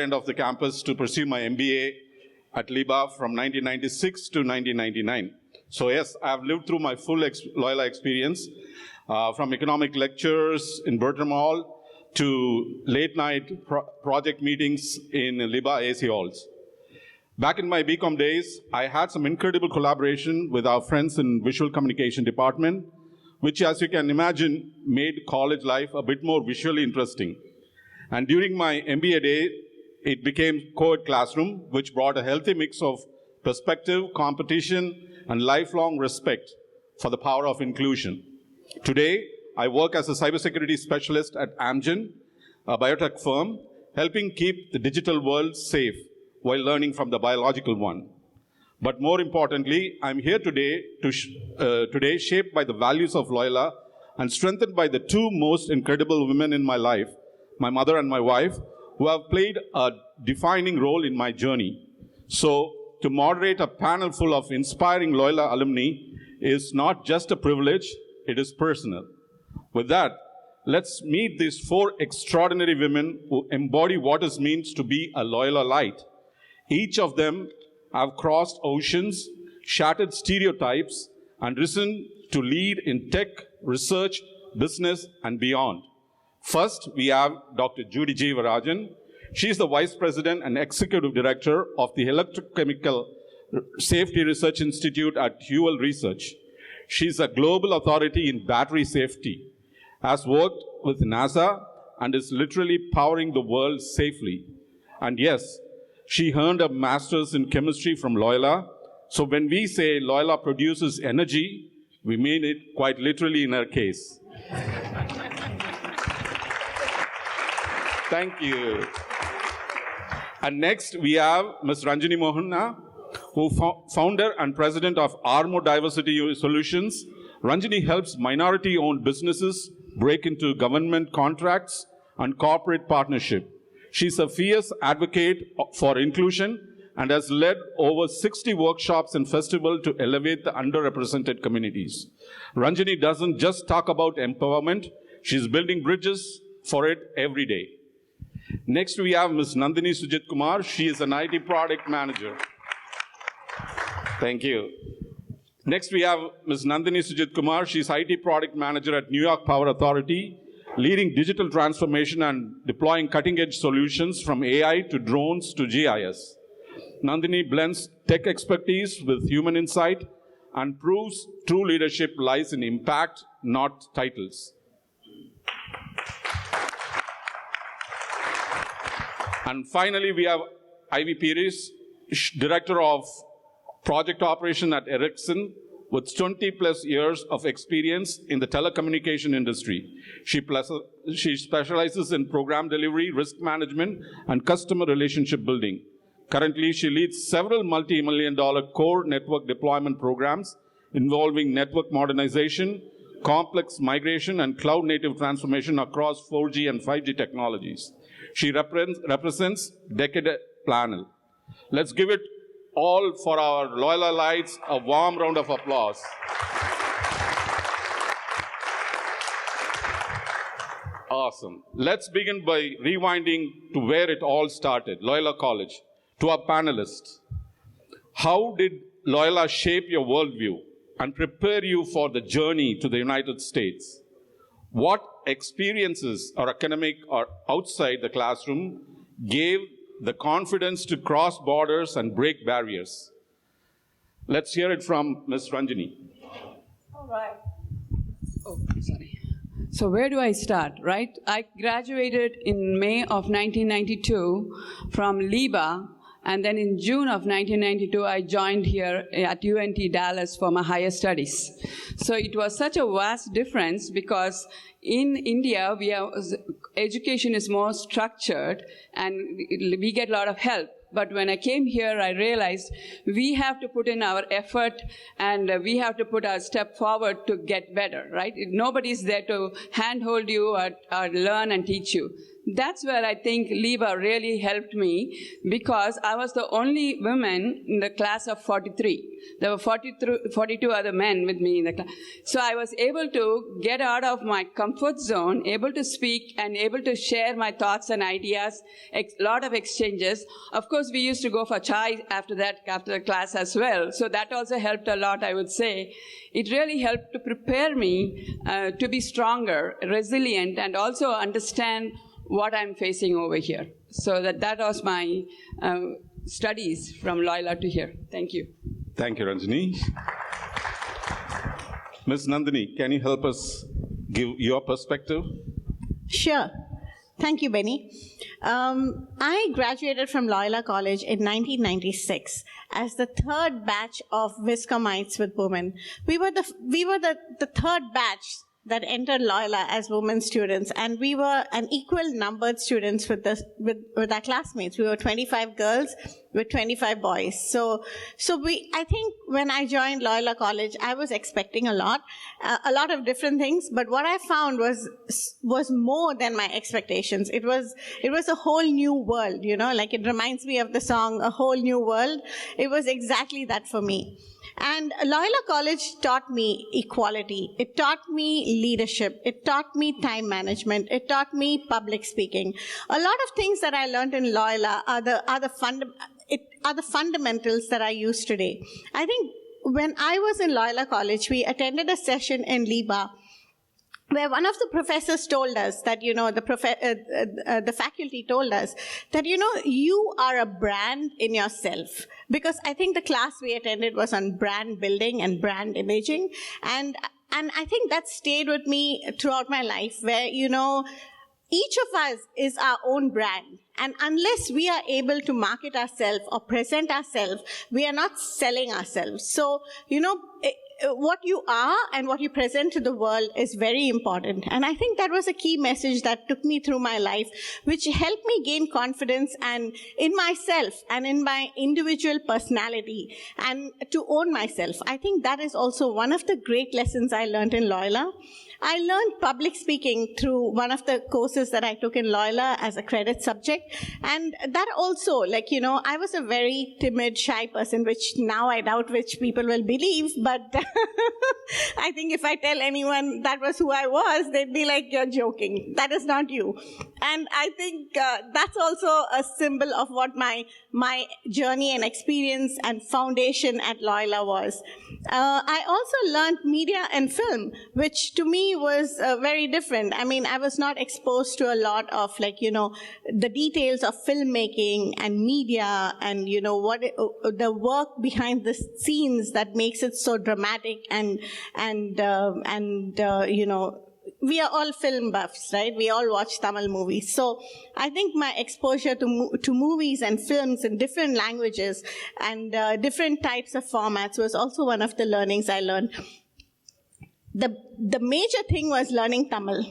End of the campus to pursue my MBA at LIBA from 1996 to 1999. So yes, I've lived through my full Loyola experience, from economic lectures in Bertram Hall to late night project meetings in LIBA AC halls. Back in my BCom days, I had some incredible collaboration with our friends in visual communication department, which, as you can imagine, made college life a bit more visually interesting. And during my MBA day, it became co-ed classroom, which brought a healthy mix of perspective, competition, and lifelong respect for the power of inclusion. Today, I work as a cybersecurity specialist at Amgen, a biotech firm, helping keep the digital world safe while learning from the biological one. But more importantly, I'm here today shaped by the values of Loyola and strengthened by the two most incredible women in my life, my mother and my wife, who have played a defining role in my journey. So, to moderate a panel full of inspiring Loyola alumni is not just a privilege, it is personal. With that, let's meet these four extraordinary women who embody what it means to be a Loyolite. Each of them have crossed oceans, shattered stereotypes, and risen to lead in tech, research, business, and beyond. First, we have Dr. Judy Jeevarajan. She is the Vice President and Executive Director of the Electrochemical Safety Research Institute at Huel Research. She is a global authority in battery safety, has worked with NASA, and is literally powering the world safely. And yes, she earned a master's in chemistry from Loyola. So when we say Loyola produces energy, we mean it quite literally in her case. Thank you. And next, we have Ms. Ranjini Mohana, who founder and president of Armo Diversity Solutions. Ranjini helps minority-owned businesses break into government contracts and corporate partnership. She's a fierce advocate for inclusion and has led over 60 workshops and festivals to elevate the underrepresented communities. Ranjini doesn't just talk about empowerment, she's building bridges for it every day. Next, we have Ms. Nandini Sujit Kumar. She is an IT product manager. Thank you. Next, we have Ms. Nandini Sujit Kumar. She is IT product manager at New York Power Authority, leading digital transformation and deploying cutting-edge solutions from AI to drones to GIS. Nandini blends tech expertise with human insight and proves true leadership lies in impact, not titles. And finally, we have Ivy Pires, Director of Project Operation at Ericsson, with 20 plus years of experience in the telecommunication industry. She specializes in program delivery, risk management, and customer relationship building. Currently, she leads several multi-million-dollar core network deployment programs involving network modernization, complex migration, and cloud-native transformation across 4G and 5G technologies. She represents Decade Panel. Let's give it all for our Loyolites, a warm round of applause. Awesome. Let's begin by rewinding to where it all started, Loyola College. To our panelists, how did Loyola shape your worldview and prepare you for the journey to the United States? What experiences, or academic or outside the classroom, gave the confidence to cross borders and break barriers? Let's hear it from Ms. Ranjini. All right. Oh, sorry. So where do I start, right? I graduated in May of 1992 from LIBA, and then in June of 1992, I joined here at UNT Dallas for my higher studies. So it was such a vast difference because in India, education is more structured and we get a lot of help. But when I came here, I realized we have to put in our effort and we have to put our step forward to get better, right? Nobody's there to handhold you or learn and teach you. that's where I think LIBA really helped me, because I was the only woman in the class of 43. There were 42 other men with me in the class. So I was able to get out of my comfort zone, able to speak and able to share my thoughts and ideas, a lot of exchanges. Of course, we used to go for chai after the class as well. So that also helped a lot, I would say. It really helped to prepare me to be stronger, resilient, and also understand what I'm facing over here. So that was my studies from Loyola to here. Thank you. Thank you, Ranjini. Ms. Nandini, can you help us give your perspective? Sure. Thank you, Benny. I graduated from Loyola College in 1996 as the third batch of Viscomites with women. We were the third batch that entered Loyola as women students, and we were an equal numbered students with our classmates. We were 25 girls with 25 boys. So I think when I joined Loyola College, I was expecting a lot of different things, but what I found was more than my expectations. It was a whole new world, like it reminds me of the song, A Whole New World. It was exactly that for me. And Loyola College taught me equality. It taught me leadership. It taught me time management. It taught me public speaking. A lot of things that I learned in Loyola are the fundamentals that I use today. I think when I was in Loyola College, we attended a session in LIBA where one of the professors told us that, the faculty told us that, you are a brand in yourself. Because I think the class we attended was on brand building and brand imaging. And I think that stayed with me throughout my life, where, each of us is our own brand. And unless we are able to market ourselves or present ourselves, we are not selling ourselves. So, what you are and what you present to the world is very important. And I think that was a key message that took me through my life, which helped me gain confidence and in myself and in my individual personality and to own myself. I think that is also one of the great lessons I learned in Loyola. I learned public speaking through one of the courses that I took in Loyola as a credit subject. And that also, I was a very timid, shy person, which now I doubt which people will believe. But I think if I tell anyone that was who I was, they'd be like, you're joking. That is not you. And I think that's also a symbol of what my journey and experience and foundation at Loyola was. I also learned media and film, which to me was very different. I mean, I was not exposed to a lot of the details of filmmaking and media and, the work behind the scenes that makes it so dramatic and we are all film buffs, right? We all watch Tamil movies. So I think my exposure to movies and films in different languages and different types of formats was also one of the learnings I learned. The major thing was learning Tamil.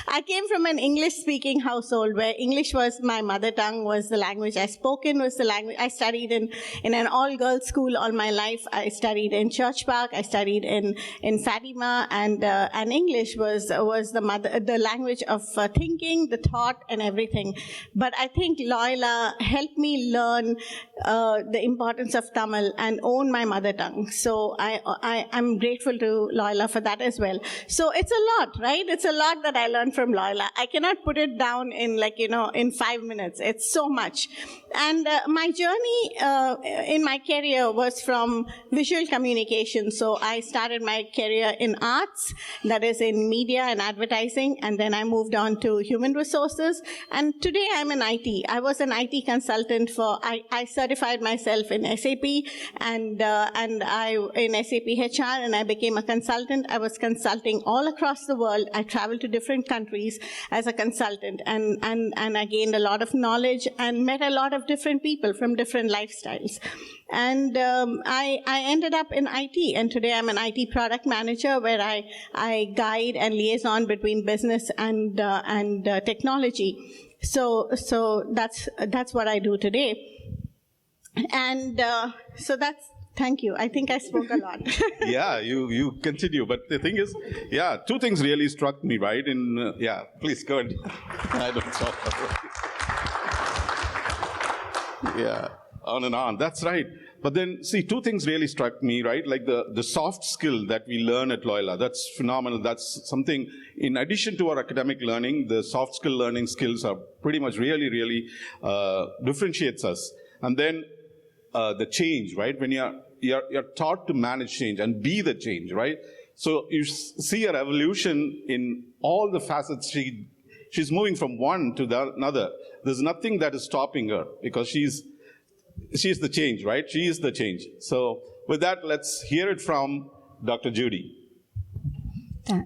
I came from an English-speaking household where English was my mother tongue, was the language I spoke in, was the language I studied in an all-girls school all my life. I studied in Church Park, I studied in Fatima, and English was the language of thinking, the thought, and everything. But I think Loyola helped me learn the importance of Tamil and own my mother tongue. So I'm grateful to Loyola for that as well. So it's a lot, right? It's a lot that I learned from Loyola. I cannot put it down in in 5 minutes. It's so much. And my journey in my career was from visual communication. So I started my career in arts, that is in media and advertising, and then I moved on to human resources. And today I'm in IT. I was an IT consultant I certified myself in SAP and I in SAP HR, and I became a consultant. I was consulting all across the world. I traveled to different countries as a consultant, and I gained a lot of knowledge and met a lot of different people from different lifestyles. And I ended up in IT, and today I'm an IT product manager where I guide and liaison between business and technology. So that's what I do today. And so Thank you. I think I spoke a lot. Yeah, you continue. But the thing is, yeah, two things really struck me, right? Yeah, please go ahead. I don't talk about it. Yeah, on and on. That's right. But then, see, two things really struck me, right? Like the soft skill that we learn at Loyola, that's phenomenal. That's something, in addition to our academic learning, the soft skill learning skills are pretty much really differentiates us. And then the change, right? When you're taught to manage change and be the change, right? So you see her evolution in all the facets. She's moving from one to the another. There's nothing that is stopping her because she's the change, right? She is the change. So with that, let's hear it from Dr. Judy.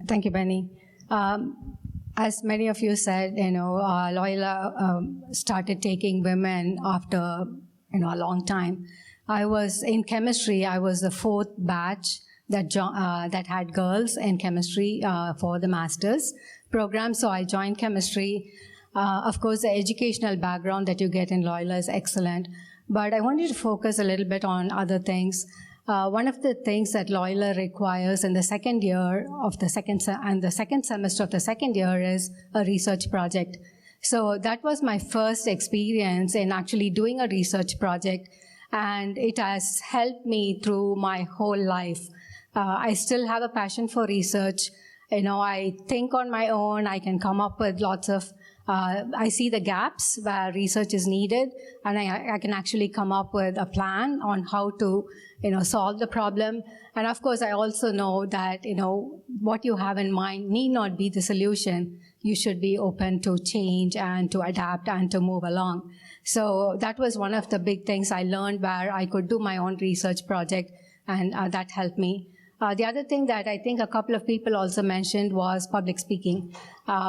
Thank you, Benny. As many of you said, Loyola started taking women after a long time. I was in chemistry. I was the fourth batch that had girls in chemistry for the master's program. So I joined chemistry. Of course, the educational background that you get in Loyola is excellent. But I wanted to focus a little bit on other things. One of the things that Loyola requires in the second year of the second semester of the second year is a research project. So that was my first experience in actually doing a research project, and it has helped me through my whole life. I still have a passion for research. I think on my own. I can come up with lots of I see the gaps where research is needed, and I can actually come up with a plan on how to, solve the problem. And of course, I also know that, what you have in mind need not be the solution. You should be open to change and to adapt and to move along. So that was one of the big things I learned, where I could do my own research project, and that helped me. The other thing that I think a couple of people also mentioned was public speaking.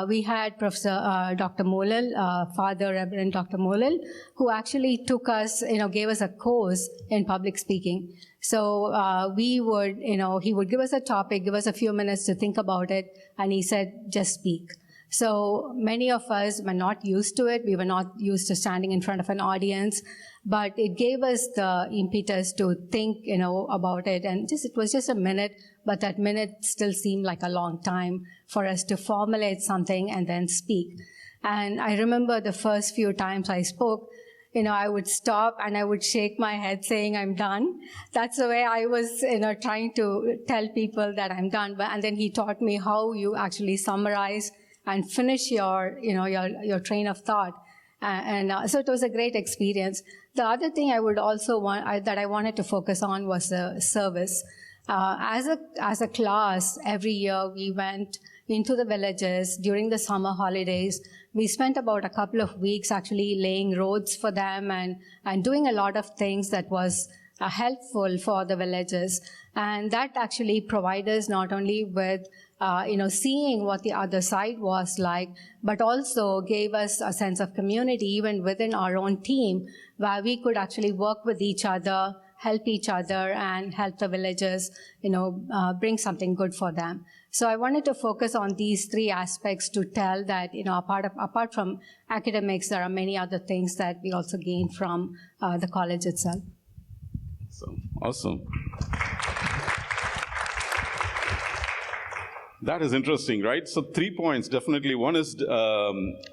We had Professor Dr. Molal, Father Reverend Dr. Molal, who actually took us, gave us a course in public speaking. So he would give us a topic, give us a few minutes to think about it, and he said, just speak. So many of us were not used to it. We were not used to standing in front of an audience, but it gave us the impetus to think, about it. And it was just a minute, but that minute still seemed like a long time for us to formulate something and then speak. And I remember the first few times I spoke, I would stop and I would shake my head saying, I'm done. That's the way I was, trying to tell people that I'm done. And then he taught me how you actually summarize and finish your train of thought. So it was a great experience. The other thing I would also that I wanted to focus on was the service. As a class, every year we went into the villages during the summer holidays. We spent about a couple of weeks actually laying roads for them and doing a lot of things that was helpful for the villages. And that actually provided us not only with seeing what the other side was like, but also gave us a sense of community even within our own team, where we could actually work with each other, help each other, and help the villagers, bring something good for them. So I wanted to focus on these three aspects to tell that, apart from academics, there are many other things that we also gain from the college itself. So awesome. That is interesting, right? So 3 points, definitely. One is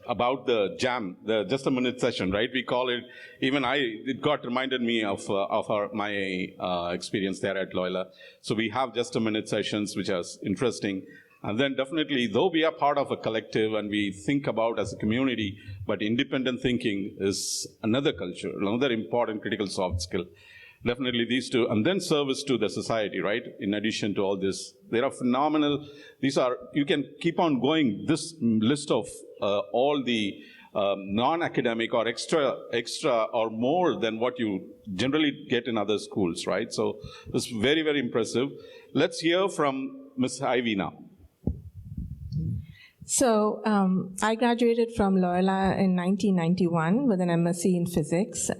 about the jam, the just a minute session, right? We call it, it got reminded me of my experience there at Loyola. So we have just a minute sessions, which is interesting. And then definitely, though we are part of a collective and we think about as a community, but independent thinking is another culture, another important critical soft skill. Definitely these two, and then service to the society, right? In addition to all this, they are phenomenal. You can keep on going, this list of all the non-academic or extra or more than what you generally get in other schools, right? So it's very, very impressive. Let's hear from Ms. Ivy now. So I graduated from Loyola in 1991 with an MSc in physics.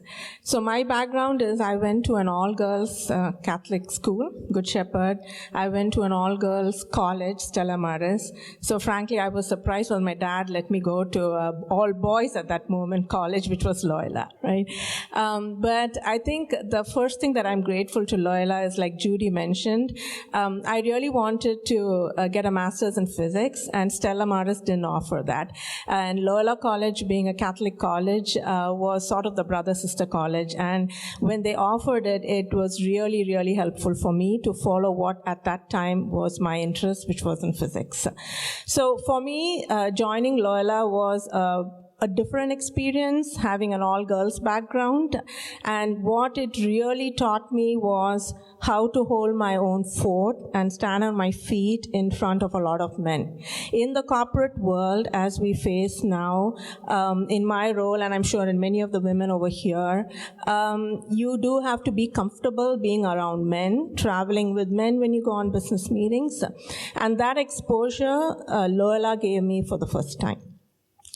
So my background is I went to an all-girls Catholic school, Good Shepherd. I went to an all-girls college, Stella Maris. So frankly, I was surprised when my dad let me go to all-boys at that moment college, which was Loyola, right? But I think the first thing that I'm grateful to Loyola is, like Judy mentioned, I really wanted to get a master's in physics, and Stella Maris didn't offer that. And Loyola College, being a Catholic college, was sort of the brother-sister college. And when they offered it, it was really, really helpful for me to follow what at that time was my interest, which was in physics. So for me, joining Loyola was a different experience, having an all-girls background. And what it really taught me was how to hold my own fort and stand on my feet in front of a lot of men. In the corporate world, as we face now, in my role, and I'm sure in many of the women over here, you do have to be comfortable being around men, traveling with men when you go on business meetings. And that exposure, Loyola gave me for the first time.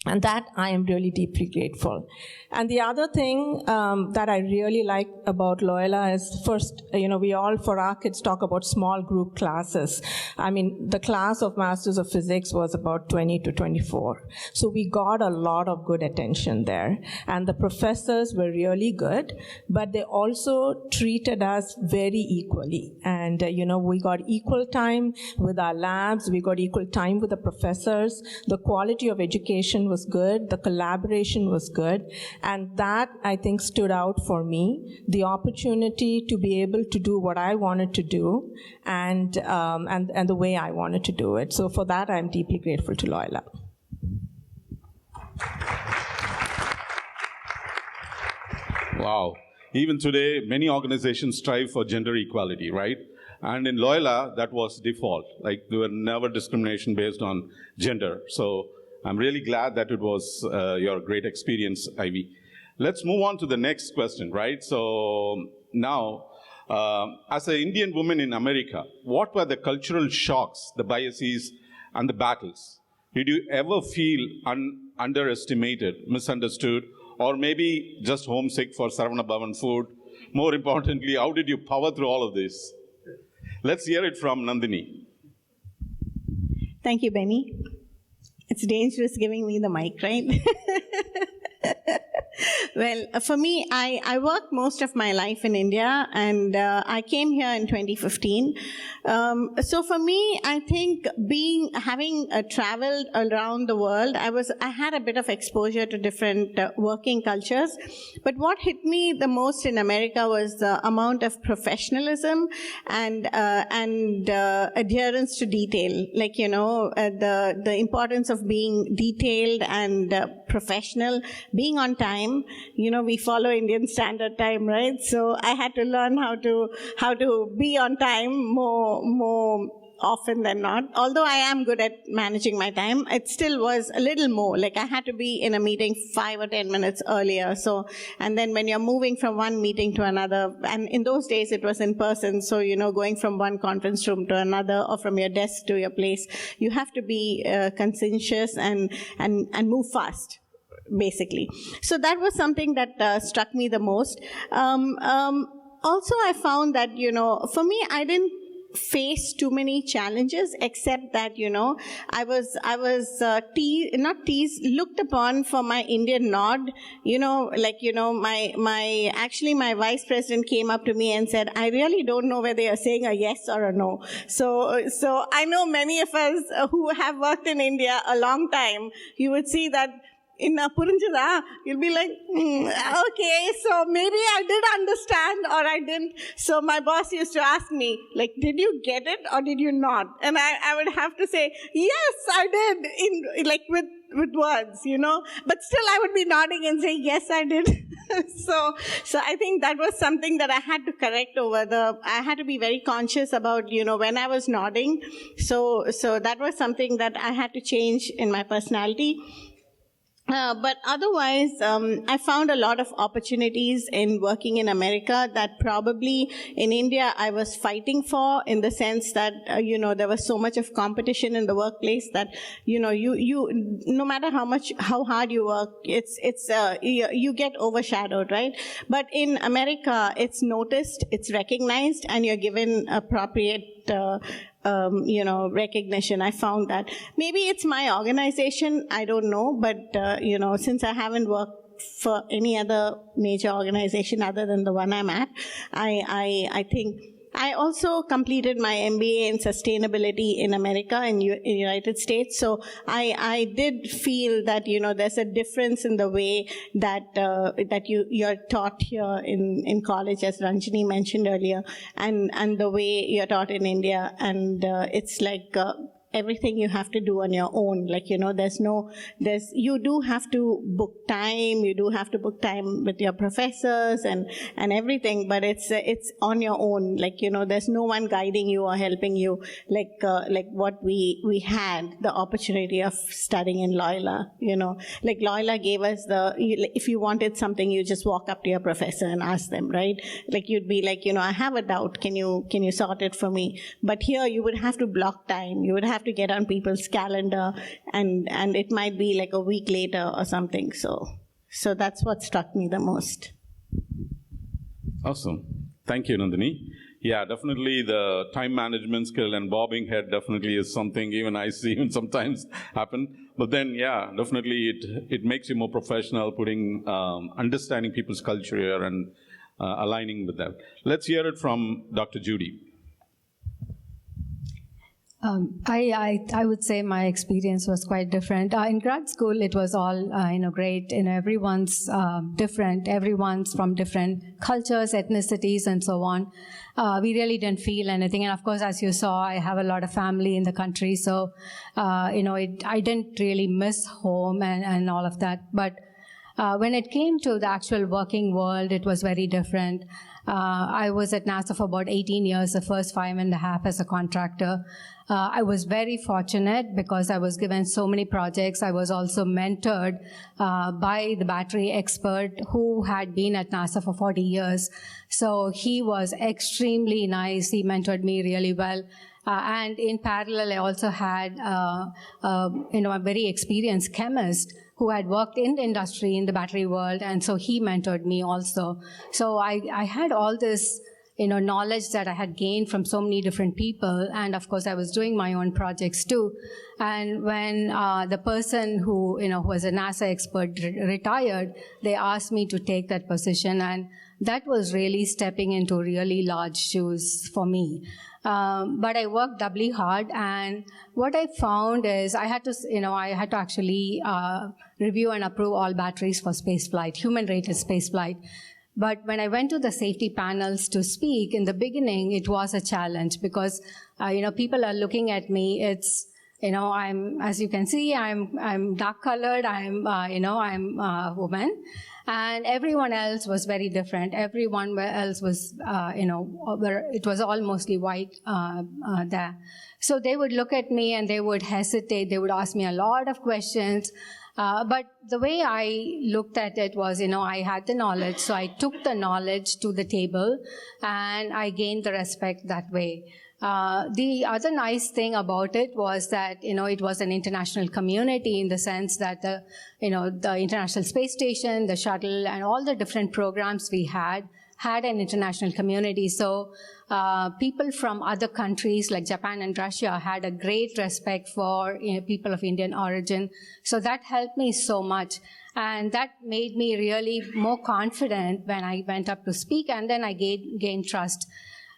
And that I am really deeply grateful. And the other thing that I really like about Loyola is, first, we all, for our kids, talk about small group classes. I mean, the class of Masters of Physics was about 20 to 24. So we got a lot of good attention there. And the professors were really good, but they also treated us very equally. And, we got equal time with our labs, we got equal time with the professors. The quality of education was good, the collaboration was good, and that, I think, stood out for me, the opportunity to be able to do what I wanted to do and the way I wanted to do it. So for that, I'm deeply grateful to Loyola. Wow. Even today, many organizations strive for gender equality, right? And in Loyola, that was default. Like, there were never discrimination based on gender. So I'm really glad that it was your great experience, Ivy. Let's move on to the next question, right? So now, as an Indian woman in America, what were the cultural shocks, the biases, and the battles? Did you ever feel underestimated, misunderstood, or maybe just homesick for Saravana Bhavan food? More importantly, how did you power through all of this? Let's hear it from Nandini. Thank you, Benny. It's dangerous giving me the mic, right? Well, for me, I worked most of my life in India, and I came here in 2015. So for me, I think having traveled around the world, I had a bit of exposure to different working cultures. But what hit me the most in America was the amount of professionalism and adherence to detail. Like, the importance of being detailed and professional, being on time. We follow Indian Standard Time, right? So I had to learn how to be on time more often than not. Although I am good at managing my time, it still was a little more. Like, I had to be in a meeting 5 or 10 minutes earlier. So, and then when you're moving from one meeting to another, and in those days it was in person, so, going from one conference room to another or from your desk to your place, you have to be conscientious and move fast, basically. So that was something that struck me the most. Also, I found that, for me, I didn't face too many challenges, except that, I was not teased, looked upon for my Indian nod. My vice president came up to me and said, I really don't know whether you're saying a yes or a no. So I know many of us who have worked in India a long time, you would see that in Purinjada, you'll be like, okay, so maybe I did understand or I didn't. So my boss used to ask me, like, did you get it or did you not? And I would have to say, yes, I did, with words, But still I would be nodding and saying, yes, I did. So I think that was something that I had to correct I had to be very conscious about, when I was nodding. So that was something that I had to change in my personality. But otherwise, I found a lot of opportunities in working in America that probably in India I was fighting for, in the sense that, there was so much of competition in the workplace that, you no matter how hard you work, you get overshadowed, right? But in America, it's noticed, it's recognized, and you're given appropriate recognition. I found that. Maybe it's my organization, I don't know, but, since I haven't worked for any other major organization other than the one I'm at, I think I also completed my MBA in sustainability in America, in United States. So I did feel that, there's a difference in the way that you're taught here in college, as Ranjini mentioned earlier, and the way you're taught in India. And it's like everything you have to do on your own. Like, you do have to book time, with your professors and everything, but it's on your own. Like, there's no one guiding you or helping you, like what we had the opportunity of studying in Loyola. Like Loyola gave us if you wanted something, you just walk up to your professor and ask them, right? Like, you'd be like, I have a doubt, can you sort it for me? But here you would have to block time, you would have to get on people's calendar, and it might be like a week later or something. So that's what struck me the most. Awesome. Thank you, Nandini. Yeah, definitely the time management skill and bobbing head definitely is something even I see even sometimes happen. But then, yeah, definitely it makes you more professional, understanding people's culture and aligning with that. Let's hear it from Dr. Judy. I would say my experience was quite different. In grad school, it was all great. Everyone's different. Everyone's from different cultures, ethnicities, and so on. We really didn't feel anything. And of course, as you saw, I have a lot of family in the country, so I didn't really miss home and all of that. But when it came to the actual working world, it was very different. I was at NASA for about 18 years, the first 5.5 as a contractor. I was very fortunate because I was given so many projects. I was also mentored by the battery expert who had been at NASA for 40 years. So he was extremely nice. He mentored me really well. And in parallel, I also had a very experienced chemist who had worked in the industry, in the battery world, and so he mentored me also. So I had all this knowledge that I had gained from so many different people, and of course I was doing my own projects too. And when the person who was a NASA expert retired, they asked me to take that position, and that was really stepping into really large shoes for me. But I worked doubly hard, and what I found is I had to actually review and approve all batteries for spaceflight, human-rated spaceflight. But when I went to the safety panels to speak, in the beginning, it was a challenge because, people are looking at me. It's, I'm, as you can see, I'm dark-colored, I'm a woman. And everyone else was very different. Everyone else was, it was all mostly white there. So they would look at me and they would hesitate. They would ask me a lot of questions. But the way I looked at it was, I had the knowledge, so I took the knowledge to the table and I gained the respect that way. The other nice thing about it was that, it was an international community in the sense that the International Space Station, the shuttle, and all the different programs we had an international community. So people from other countries like Japan and Russia had a great respect for people of Indian origin. So that helped me so much. And that made me really more confident when I went up to speak, and then I gained trust.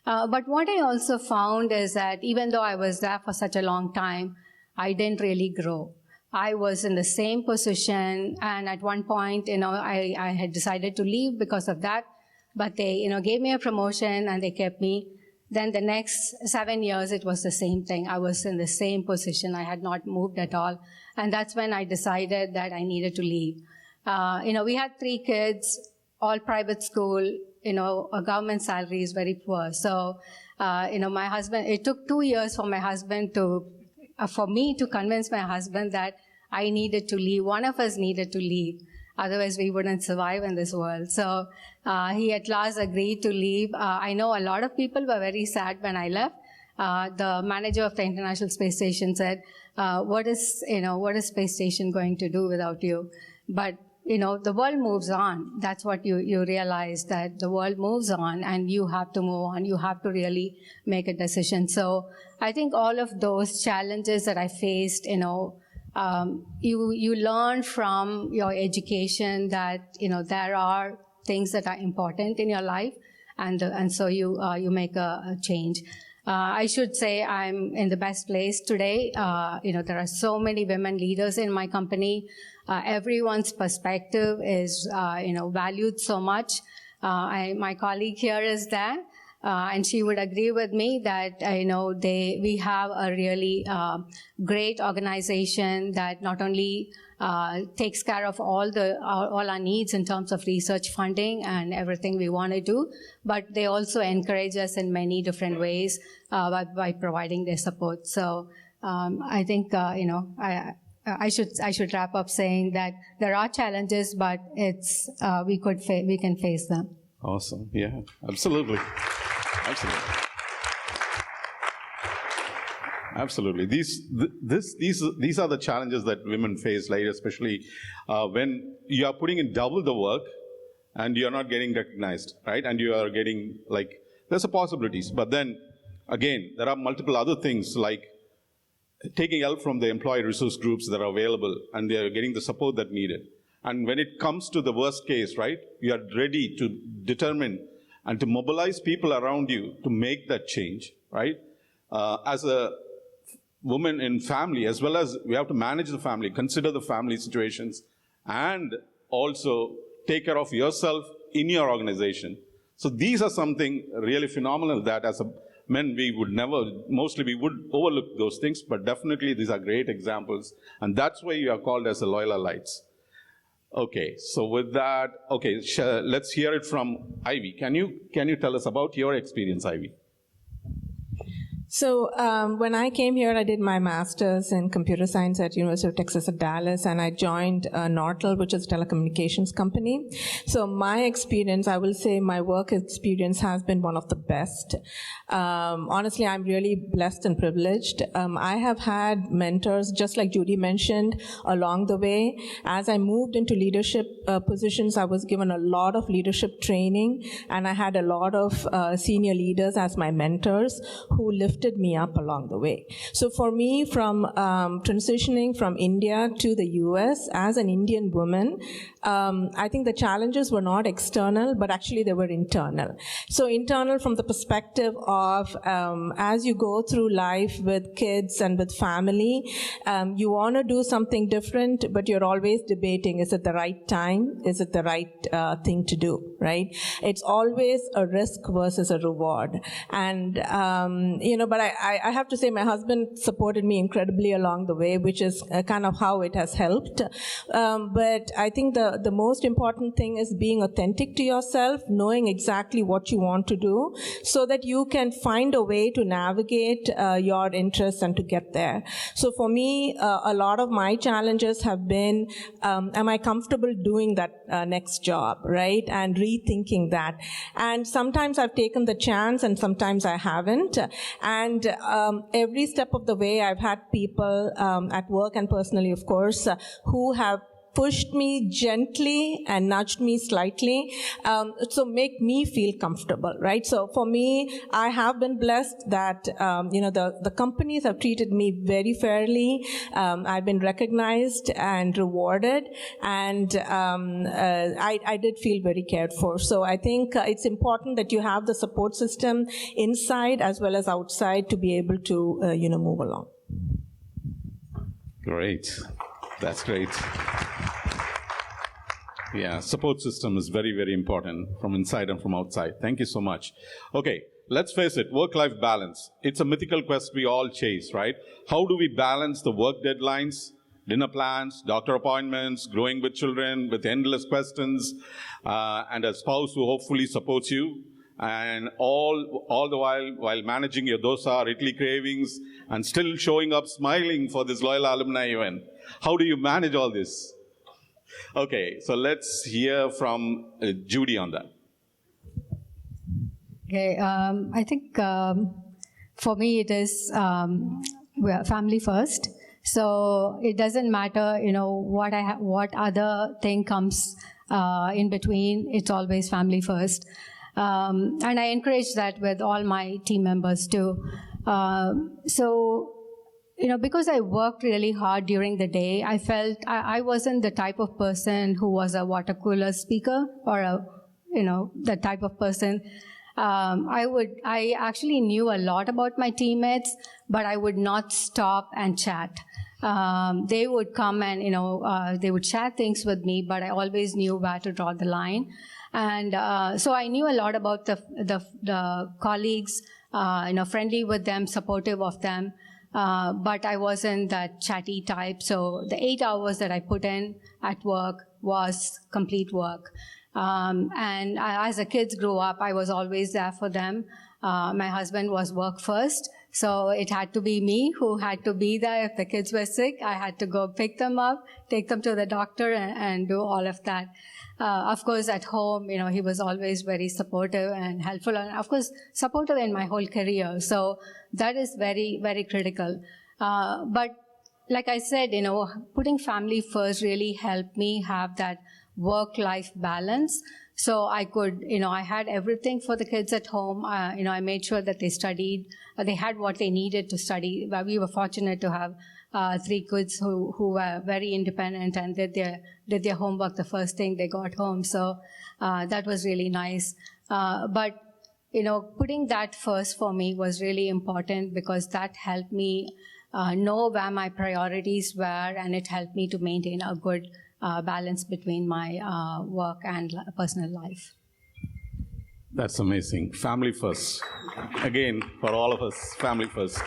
But what I also found is that even though I was there for such a long time, I didn't really grow. I was in the same position, and at one point, I had decided to leave because of that. But they, gave me a promotion and they kept me. Then the next 7 years, it was the same thing. I was in the same position. I had not moved at all. And that's when I decided that I needed to leave. We had 3 kids, all private school. A government salary is very poor. So, my husband, it took 2 years for my husband for me to convince my husband that I needed to leave. One of us needed to leave. Otherwise, we wouldn't survive in this world. So he at last agreed to leave. I know a lot of people were very sad when I left. The manager of the International Space Station said, what is space station going to do without you? But, the world moves on. That's what you realize, that the world moves on and you have to move on. You have to really make a decision. So I think all of those challenges that I faced, you learn from your education that, there are things that are important in your life. And so you make a change. I should say I'm in the best place today. There are so many women leaders in my company. Everyone's perspective is, valued so much. My colleague here is there, and she would agree with me that, we have a really great organization that not only takes care of all our needs in terms of research funding and everything we want to do, but they also encourage us in many different ways by providing their support. So I think I should wrap up saying that there are challenges, but we can face them. Awesome. Yeah, absolutely. Absolutely. These are the challenges that women face, like especially when you are putting in double the work and you are not getting recognized, right? And you are getting there's a possibilities, but then again there are multiple other things like taking help from the employee resource groups that are available, and they are getting the support that needed. And when it comes to the worst case, right, you are ready to determine and to mobilize people around you to make that change, right? As a woman in family, as well as we have to manage the family, consider the family situations, and also take care of yourself in your organization. So these are something really phenomenal that as a men, we would overlook those things, but definitely these are great examples, and that's why you are called as the Loyolites. Okay, so with that, let's hear it from Ivy. Can you tell us about your experience, Ivy? So when I came here, I did my master's in computer science at University of Texas at Dallas, and I joined Nortel, which is a telecommunications company. So my experience, I will say my work experience has been one of the best. Honestly, I'm really blessed and privileged. I have had mentors, just like Judy mentioned, along the way. As I moved into leadership positions, I was given a lot of leadership training, and I had a lot of senior leaders as my mentors who lifted me up along the way. So for me, from transitioning from India to the US as an Indian woman, I think the challenges were not external, but actually they were internal. So internal from the perspective of as you go through life with kids and with family, you want to do something different, but you're always debating, is it the right time? Is it the right thing to do, right? It's always a risk versus a reward. And, but I have to say my husband supported me incredibly along the way, which is kind of how it has helped. But I think the most important thing is being authentic to yourself, knowing exactly what you want to do so that you can find a way to navigate your interests and to get there. So for me, a lot of my challenges have been, am I comfortable doing that next job, right? And rethinking that. And sometimes I've taken the chance and sometimes I haven't. And every step of the way, I've had people at work and personally, of course, who have pushed me gently and nudged me slightly, so make me feel comfortable, right? So for me, I have been blessed that, the companies have treated me very fairly. I've been recognized and rewarded, and I did feel very cared for. So I think it's important that you have the support system inside as well as outside to be able to, move along. Great. That's great. Yeah, support system is very, very important from inside and from outside. Thank you so much. Okay, let's face it, work-life balance. It's a mythical quest we all chase, right? How do we balance the work deadlines, dinner plans, doctor appointments, growing with children, with endless questions, and a spouse who hopefully supports you, and all the while managing your dosa or Italy cravings and still showing up smiling for this Loyola alumni event. How do you manage all this? Okay, so let's hear from Judy on that. Okay, I think for me it is we're family first. So it doesn't matter, what other thing comes in between. It's always family first, and I encourage that with all my team members too. Because I worked really hard during the day, I felt I wasn't the type of person who was a water cooler speaker or the type of person. I actually knew a lot about my teammates, but I would not stop and chat. They would come and, they would share things with me, but I always knew where to draw the line. And so I knew a lot about the colleagues, friendly with them, supportive of them. But I wasn't that chatty type. So the 8 hours that I put in at work was complete work. As the kids grew up, I was always there for them. My husband was work first, so it had to be me who had to be there. If the kids were sick, I had to go pick them up, take them to the doctor, and do all of that. Of course, at home, he was always very supportive and helpful, and of course, supportive in my whole career. So that is very, very critical. But like I said, putting family first really helped me have that work-life balance. So I could, I had everything for the kids at home. I made sure that they studied. They had what they needed to study. We were fortunate to have 3 kids who were very independent and did their homework the first thing they got home. So that was really nice. But putting that first for me was really important because that helped me know where my priorities were, and it helped me to maintain a good balance between my work and personal life. That's amazing. Family first. Again, for all of us, family first.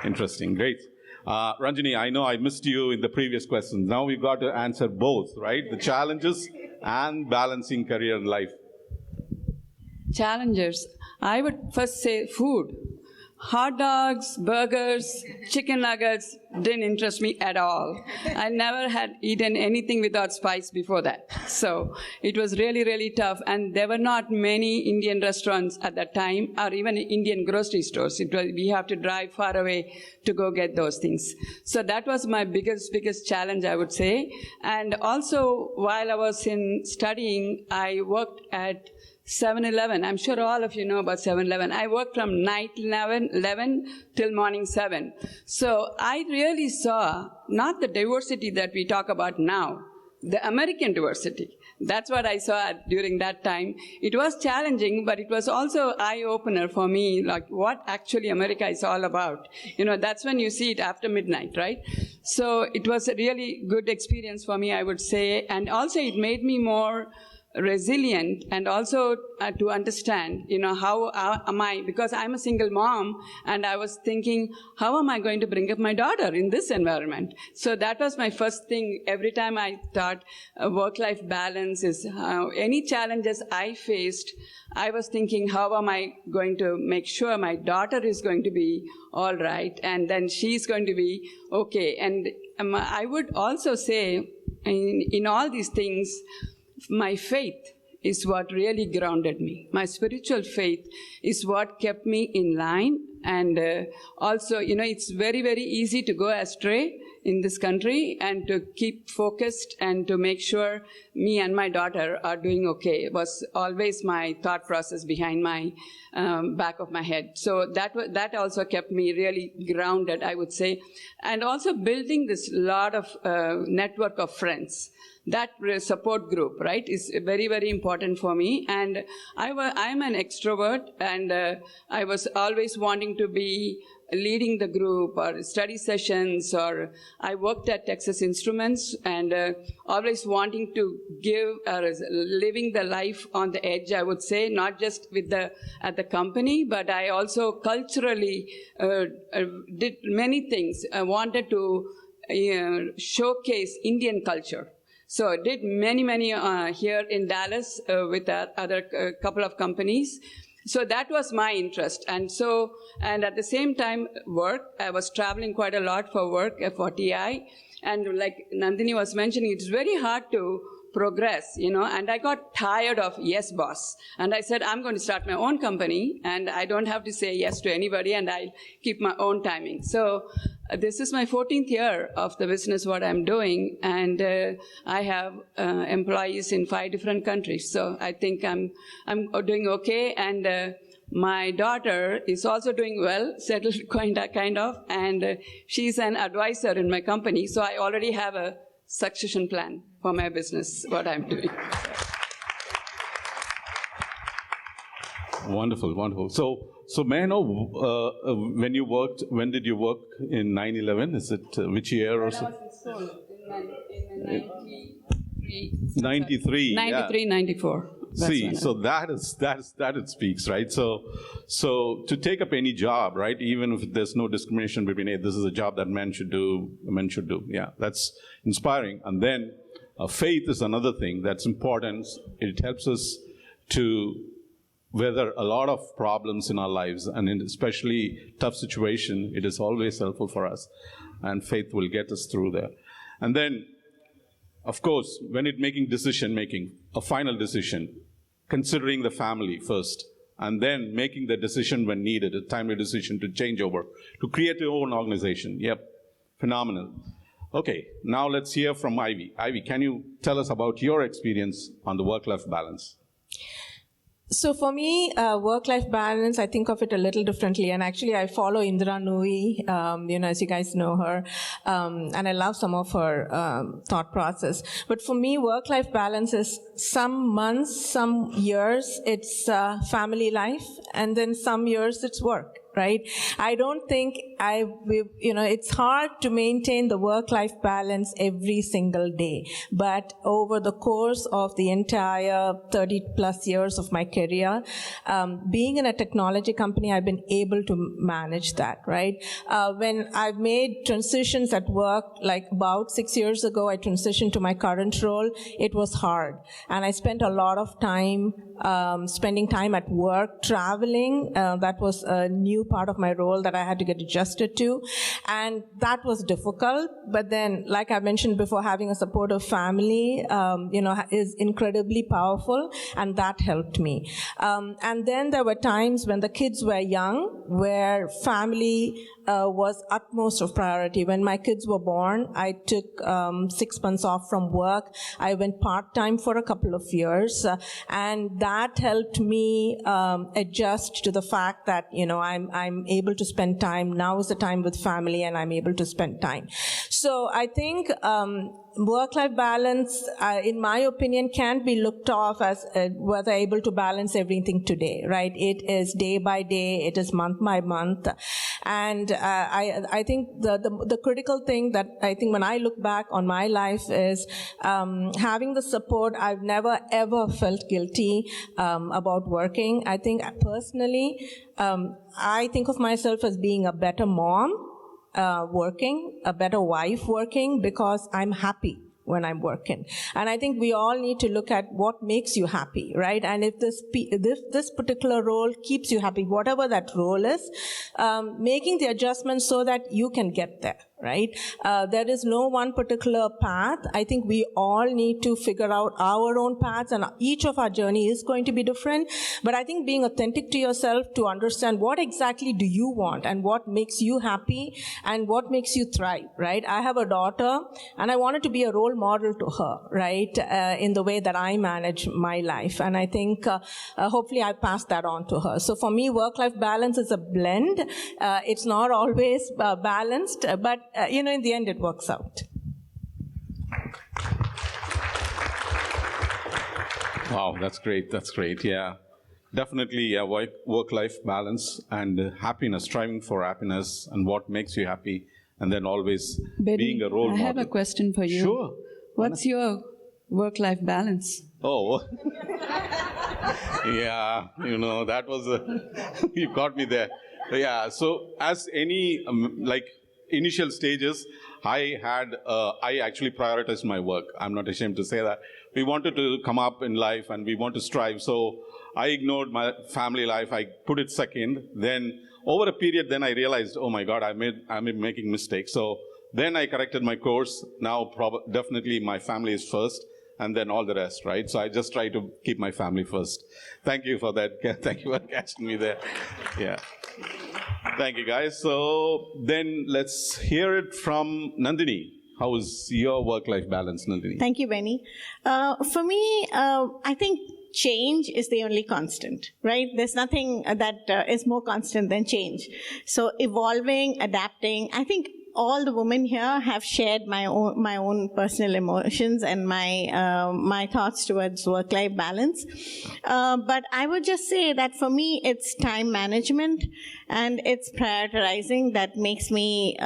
Interesting. Great. Ranjini, I know I missed you in the previous questions. Now we've got to answer both, right? The challenges and balancing career and life. Challenges. I would first say food. Hot dogs, burgers, chicken nuggets didn't interest me at all. I never had eaten anything without spice before that. So it was really, really tough. And there were not many Indian restaurants at that time, or even Indian grocery stores. We have to drive far away to go get those things. So that was my biggest challenge, I would say. And also, while I was studying, I worked at 7-Eleven. I'm sure all of you know about 7-Eleven. I worked from night 11 till morning 7. So I really saw not the diversity that we talk about now, the American diversity. That's what I saw during that time. It was challenging, but it was also eye-opener for me, like what actually America is all about. That's when you see it after midnight, right? So it was a really good experience for me, I would say. And also it made me more resilient, and also to understand, how am I, because I'm a single mom, and I was thinking, how am I going to bring up my daughter in this environment? So that was my first thing. Every time I thought work-life balance is any challenges I faced, I was thinking, how am I going to make sure my daughter is going to be all right, and then she's going to be okay. And I would also say, in all these things, my faith is what really grounded me. My spiritual faith is what kept me in line. And also, it's very, very easy to go astray in this country, and to keep focused and to make sure me and my daughter are doing okay. It was always my thought process behind my back of my head. So that also kept me really grounded, I would say. And also building this lot of network of friends. That support group, right, is very, very important for me. And I'm an extrovert, and I was always wanting to be leading the group or study sessions, or I worked at Texas Instruments, and always wanting to give, living the life on the edge, I would say, not just at the company, but I also culturally did many things. I wanted to showcase Indian culture. So I did many here in Dallas with other couple of companies. So that was my interest. And at the same time, work. I was traveling quite a lot for work for TI. And like Nandini was mentioning, it's very hard to progress, and I got tired of yes, boss. And I said, I'm going to start my own company, and I don't have to say yes to anybody, and I'll keep my own timing. So this is my 14th year of the business, what I'm doing, and I have employees in 5 different countries. So I think I'm doing okay, and my daughter is also doing well, settled kind of, and she's an advisor in my company. So I already have a succession plan for my business, what I'm doing. Wonderful, wonderful. So may I know when did you work in 9/11? Is it which year or so? I was in school in 93. 93, 94. See, so that it speaks, right? So to take up any job, right? Even if there's no discrimination between, hey, this is a job that men should do. Yeah, that's inspiring. And then faith is another thing that's important. It helps us to weather a lot of problems in our lives, and in especially tough situation, it is always helpful for us, and faith will get us through there. And then, of course, when it's making decision-making, a final decision, considering the family first, and then making the decision when needed, a timely decision to change over, to create your own organization. Yep, phenomenal. Okay, now let's hear from Ivy. Ivy, can you tell us about your experience on the work-life balance? So for me, work-life balance, I think of it a little differently. And actually, I follow Indra Nooyi, as you guys know her, and I love some of her thought process. But for me, work-life balance is some months, some years, it's family life, and then some years it's work. Right? I don't think it's hard to maintain the work-life balance every single day. But over the course of the entire 30 plus years of my career, being in a technology company, I've been able to manage that, right? When I've made transitions at work, like about 6 years ago, I transitioned to my current role, it was hard. And I spent a lot of time spending time at work, traveling. That was a new part of my role that I had to get adjusted to. And that was difficult. But then, like I mentioned before, having a supportive family, is incredibly powerful. And that helped me. And then there were times when the kids were young, where family was utmost of priority. When my kids were born, I took 6 months off from work. I went part-time for a couple of years. And that helped me adjust to the fact that, I'm able to spend time. Now is the time with family, and I'm able to spend time. So I think work-life balance, in my opinion, can't be looked off as whether able to balance everything today, right? It is day by day, it is month by month. And I think the critical thing that I think when I look back on my life is having the support. I've never ever felt guilty about working. I think personally, I think of myself as being a better mom working, a better wife working, because I'm happy when I'm working. And I think we all need to look at what makes you happy, right? And if this particular role keeps you happy, whatever that role is, making the adjustments so that you can get there, right? There is no one particular path. I think we all need to figure out our own paths, and each of our journey is going to be different. But I think being authentic to yourself to understand what exactly do you want and what makes you happy and what makes you thrive, right? I have a daughter, and I wanted to be a role model to her, right, in the way that I manage my life. And I think hopefully I pass that on to her. So for me, work-life balance is a blend. It's not always balanced, but in the end, it works out. Wow, that's great. That's great. Yeah, definitely. Yeah, work-life balance and happiness, striving for happiness and what makes you happy, and then always being a role model. I have a question for you. Sure. What's your work-life balance? Oh, yeah. That was you got me there. Yeah. So as any initial stages, I actually prioritized my work. I'm not ashamed to say that. We wanted to come up in life and we want to strive. So I ignored my family life. I put it second. Then over a period, then I realized, oh my God, I'm making mistakes. So Then I corrected my course. Now, definitely my family is first, and then all the rest, right? So I just try to keep my family first. Thank you for that. Thank you for catching me there. Yeah. Thank you, guys. So then let's hear it from Nandini. How is your work-life balance, Nandini? Thank you, Benny. For me, I think change is the only constant, right? There's nothing that is more constant than change. So evolving, adapting, I think all the women here have shared my own personal emotions and my thoughts towards work-life balance. But I would just say that for me, it's time management and it's prioritizing that makes me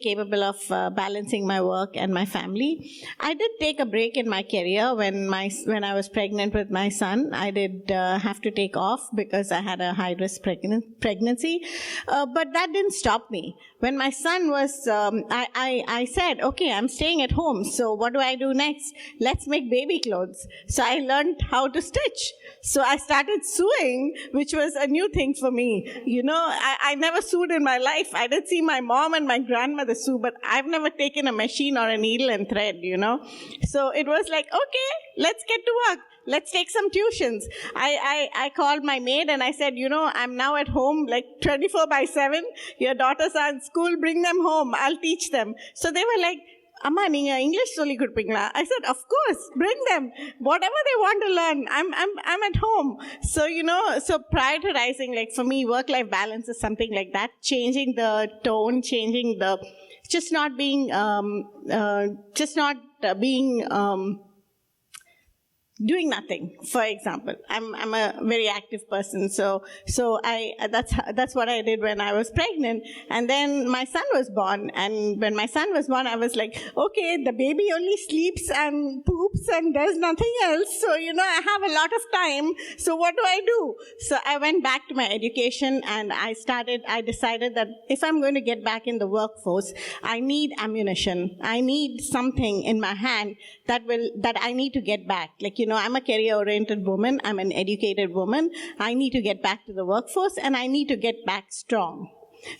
capable of balancing my work and my family. I did take a break in my career when I was pregnant with my son. I did have to take off because I had a high-risk pregnancy, but that didn't stop me. When my son was, I said, okay, I'm staying at home, so what do I do next? Let's make baby clothes. So I learned how to stitch. So I started sewing, which was a new thing for me. You know, I never sewed in my life. I did see my mom and my grandmother sew, but I've never taken a machine or a needle and thread, you know. So it was like, okay, let's get to work. Let's take some tuitions. I called my maid and I said, you know, I'm now at home like 24/7. Your daughters are in school, bring them home. I'll teach them. So they were like, Amma, neenga English solli kudupingla? I said, of course, bring them. Whatever they want to learn, I'm at home. So, you know, so prioritizing, like for me, work-life balance is something like that. Changing the tone, changing the, just not being doing nothing. For example, I'm a very active person, so that's what I did when I was pregnant. And then my son was born, and when my son was born, I was like, okay, the baby only sleeps and poops and does nothing else. So you know, I have a lot of time. So what do I do? So I went back to my education, and I decided that if I'm going to get back in the workforce, I need ammunition. I need something in my hand that I need to get back. Like, you know, I'm a career-oriented woman. I'm an educated woman. I need to get back to the workforce, and I need to get back strong.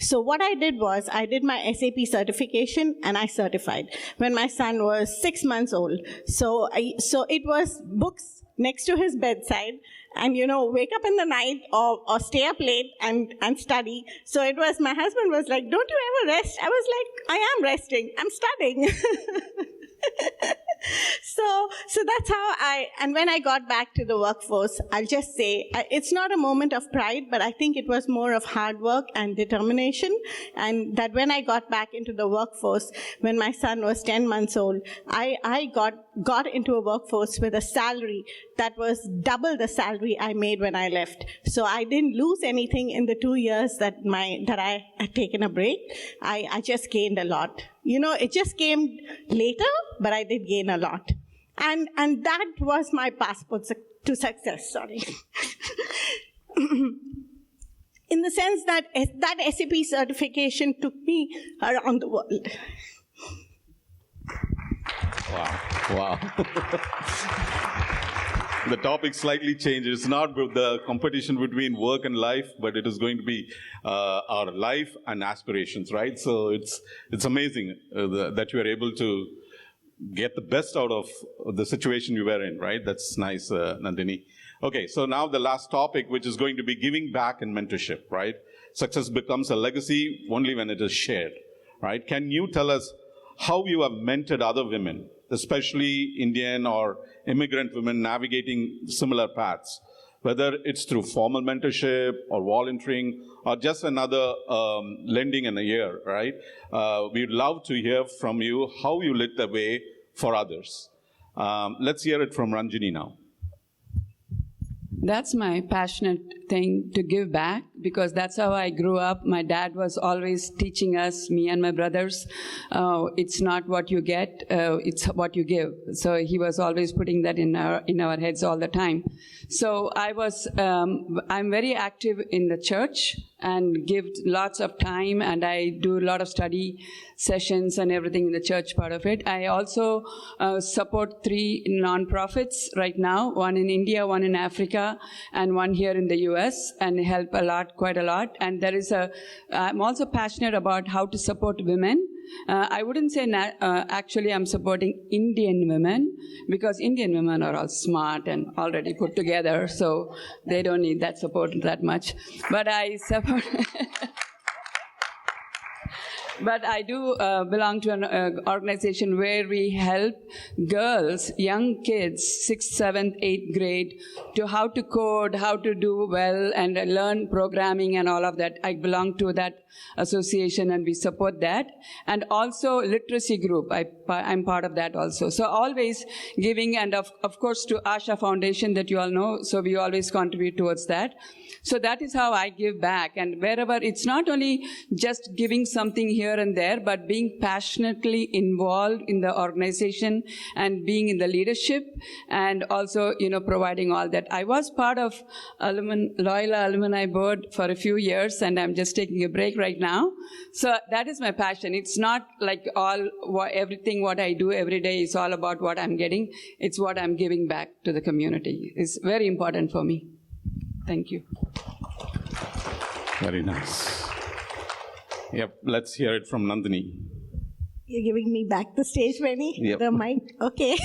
So what I did was, I did my SAP certification, and I certified when my son was 6 months old. So it was books next to his bedside, and, you know, wake up in the night or stay up late and study. So it was, my husband was like, don't you ever rest? I was like, I am resting. I'm studying. So that's how and when I got back to the workforce, I'll just say, it's not a moment of pride, but I think it was more of hard work and determination. And that when I got back into the workforce, when my son was 10 months old, I got into a workforce with a salary that was double the salary I made when I left. So I didn't lose anything in the 2 years that I had taken a break. I just gained a lot. You know, it just came later, but I did gain a lot. And that was my passport to success, sorry. In the sense that SAP certification took me around the world. Wow. The topic slightly changes. It's not the competition between work and life, but it is going to be our life and aspirations, right? So it's amazing that you are able to get the best out of the situation you were in, right? That's nice, Nandini. Okay, so now the last topic, which is going to be giving back and mentorship, right? Success becomes a legacy only when it is shared, right? Can you tell us how you have mentored other women, especially Indian or immigrant women navigating similar paths, whether it's through formal mentorship or volunteering or just another lending in a year, right? We'd love to hear from you how you lit the way for others. Let's hear it from Ranjini now. That's my passionate thing, to give back, because that's how I grew up. My dad was always teaching us, me and my brothers, it's not what you get, it's what you give. So he was always putting that in our heads all the time. So I'm very active in the church and give lots of time, and I do a lot of study sessions and everything in the church part of it. I also support 3 nonprofits right now, one in India, one in Africa, and one here in the US, and help quite a lot. And I'm also passionate about how to support women I wouldn't say actually I'm supporting Indian women, because Indian women are all smart and already put together, so they don't need that support that much. But I support... But I do belong to an organization where we help girls, young kids, 6th, 7th, 8th grade, to how to code, how to do well, and learn programming and all of that. I belong to that association, and we support that. And also literacy group, I'm part of that also. So always giving, and of course to Asha Foundation that you all know, so we always contribute towards that. So that is how I give back. And wherever, it's not only just giving something here and there, but being passionately involved in the organization and being in the leadership, and also, providing all that. I was part of Loyola Alumni Board for a few years, and I'm just taking a break right now. So that is my passion. It's not like everything what I do every day is all about what I'm getting. It's what I'm giving back to the community. It's very important for me. Thank you. Very nice. Yep, let's hear it from Nandini. You're giving me back the stage, Benny? Yep. The mic? Okay.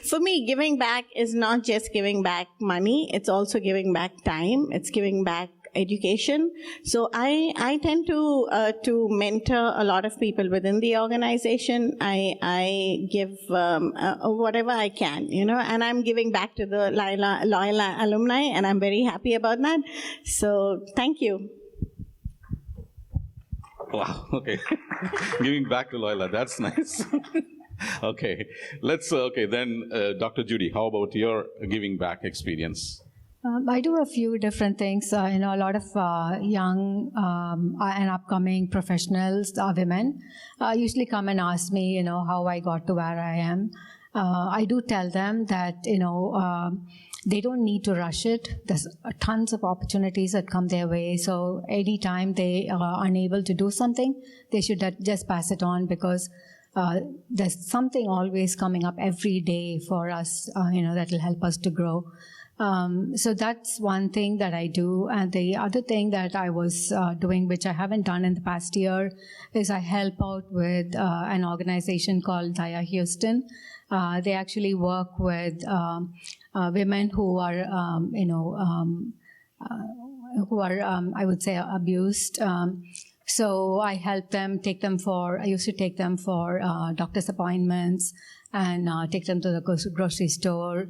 For me, giving back is not just giving back money, it's also giving back time, it's giving back education. So I tend to mentor a lot of people within the organization. I give whatever I can, and I'm giving back to the Loyola alumni, and I'm very happy about that. So thank you. Wow, okay. Giving back to Loyola, that's nice. Okay, then Dr. Judy, how about your giving back experience? I do a few different things. A lot of young and upcoming professionals, women, usually come and ask me, how I got to where I am. I do tell them that, they don't need to rush it. There's tons of opportunities that come their way. So anytime they are unable to do something, they should just pass it on, because there's something always coming up every day for us, that will help us to grow. So that's one thing that I do. And the other thing that I was doing, which I haven't done in the past year, is I help out with an organization called Daya Houston. They actually work with women who are, I would say, abused. So I help them, I used to take them for doctor's appointments and take them to the grocery store.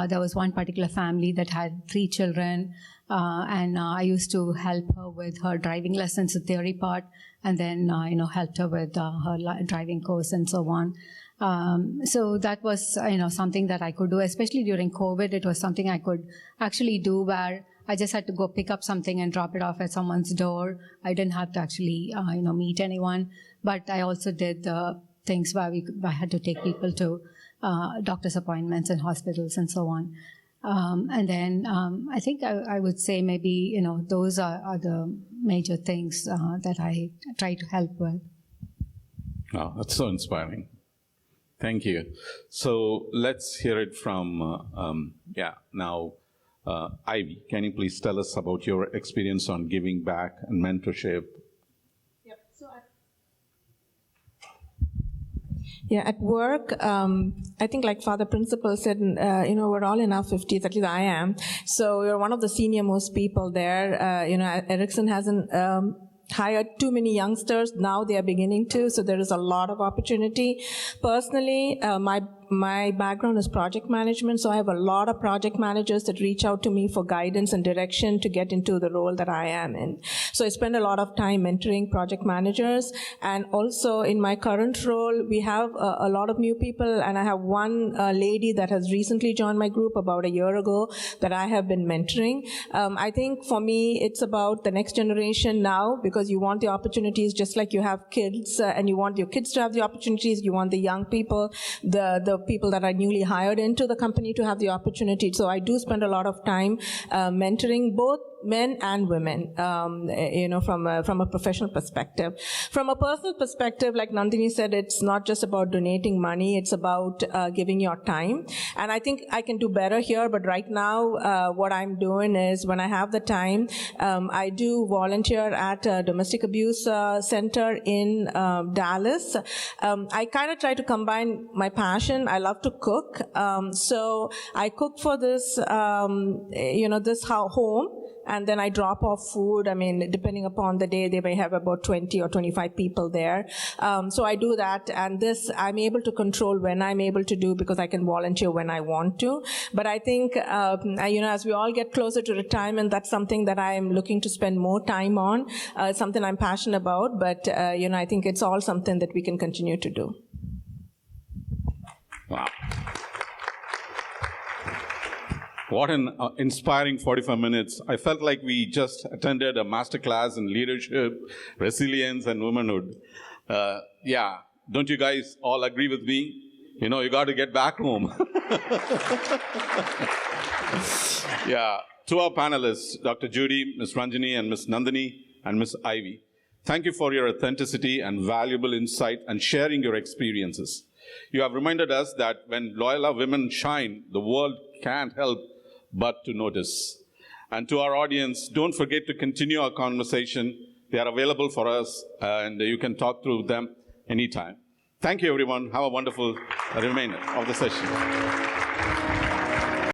There was one particular family that had 3 children, and I used to help her with her driving lessons, the theory part, and then, helped her with her driving course and so on. So that was, something that I could do, especially during COVID. It was something I could actually do where I just had to go pick up something and drop it off at someone's door. I didn't have to actually, meet anyone. But I also did the things where I had to take people to doctor's appointments and hospitals and so on. And then I think I would say maybe, those are the major things that I try to help with. Wow, that's so inspiring. Thank you. So let's hear it from, now, Ivy. Can you please tell us about your experience on giving back and mentorship? Yep. So at work, I think like Father Principal said, we're all in our 50s, at least I am. So we're one of the senior most people there. Ericsson hasn't hired too many youngsters. Now they are beginning to, so there is a lot of opportunity. Personally, my background is project management, so I have a lot of project managers that reach out to me for guidance and direction to get into the role that I am in. So I spend a lot of time mentoring project managers, and also in my current role, we have a lot of new people, and I have one lady that has recently joined my group about a year ago that I have been mentoring. I think for me, it's about the next generation now, because you want the opportunities just like you have kids, and you want your kids to have the opportunities, you want the young people, the people that are newly hired into the company to have the opportunity. So I do spend a lot of time mentoring both men and women, from a professional perspective. From a personal perspective, like Nandini said, it's not just about donating money, it's about giving your time. And I think I can do better here, but right now, what I'm doing is when I have the time, I do volunteer at a domestic abuse center in Dallas. I kind of try to combine my passion. I love to cook. So I cook for this, this home, and then I drop off food. I mean, depending upon the day, they may have about 20 or 25 people there. So I do that, and this I'm able to control when I'm able to do, because I can volunteer when I want to. But I think, as we all get closer to retirement, that's something that I'm looking to spend more time on. It's something I'm passionate about, but, I think it's all something that we can continue to do. Wow. What an inspiring 45 minutes. I felt like we just attended a masterclass in leadership, resilience, and womanhood. Don't you guys all agree with me? You got to get back home. Yeah. To our panelists, Dr. Judy, Ms. Ranjani, and Ms. Nandini, and Ms. Ivy, thank you for your authenticity and valuable insight and sharing your experiences. You have reminded us that when Loyola women shine, the world can't help but to notice. And to our audience, don't forget to continue our conversation. They are available for us, and you can talk through them anytime. Thank you, everyone. Have a wonderful remainder of the session.